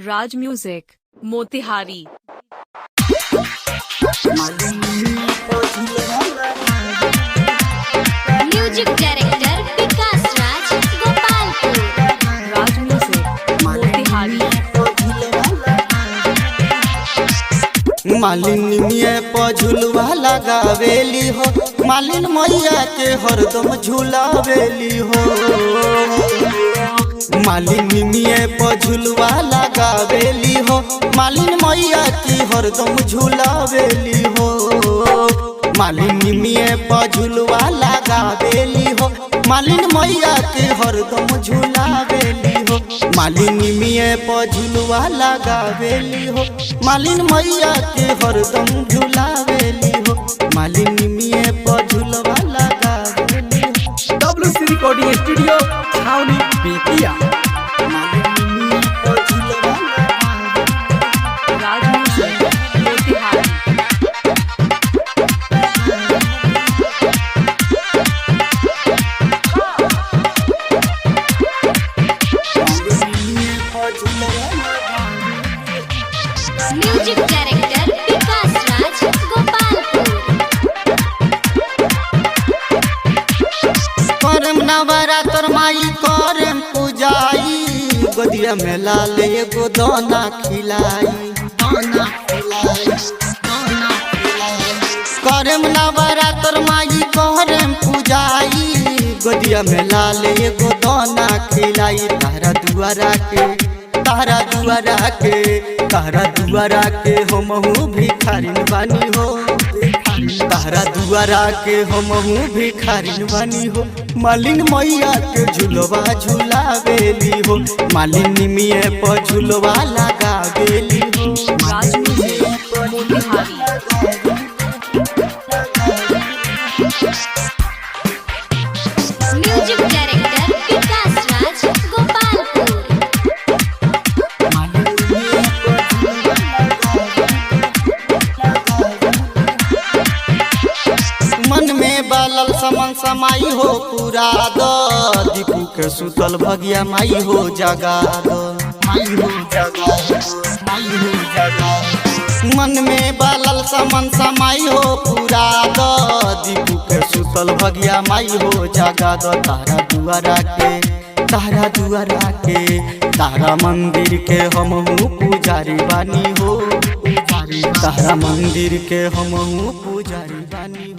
राज music Motihari. Music director विकास राज गोपालपुर। राज music Motihari. मालिन मिया पर झुलवा लगावेली हो, मालिन मैया के हरदम झुलावेली हो। मालिन मिया पर झुलवा लगावेली हो, मालिन मैया की हरदम झुलावेली हो। मालिन मिया पर झुलवा लगावेली हो, मालिन मैया के हरदम झुलावेली हो। मालिन मिया पर झुलवा लगावेली हो, मालिन मैया के हरदम झुलावेली हो। मालिन मिया पर झुलवा लगावेली हो। WC रिकॉर्डिंग स्टूडियो छावनी बेतिया। मालिन मिया पर झुलवा राज म्यूजिक मोतिहारी। म्यूजिक डायरेक्टर विकास राज गोपालपुर। करम नवरात्र माई करम पूजाई, गोदिया में लाल एगो दाना खिलाई। करम नवरात्र माई करम पूजाई, गोदिया में लाल एगो दाना खिलाई। तारा दुआरा के तारा दुआरा के तारा दुआरा के हमहू भिखारिन बानी हो। तारा दुआरा के हमहू भिखारिन बानी हो। मालिन मैया के झुलवा झुलावेली हो, मालिन मिया पर झुलवा लगावेली हो। राज म्यूजिक मोतिहारी। म्यूजिक डायरेक्टर विकास राज गोपालपुर। मन में बालल समन समाई हो पूरा दो, दीपू के सुतल भगिया माई हो जगा दो। माई हो जगा दो, माई हो जगा दो। मन में बालल समन समाई हो पूरा दो, दीपू के सुतल भगिया माई हो जगा दो। तारा दुआरा के तारा दुआरा के तारा मंदिर के हमहू पुजारी बानी हो। तारा मंदिर के हमहू पुजारी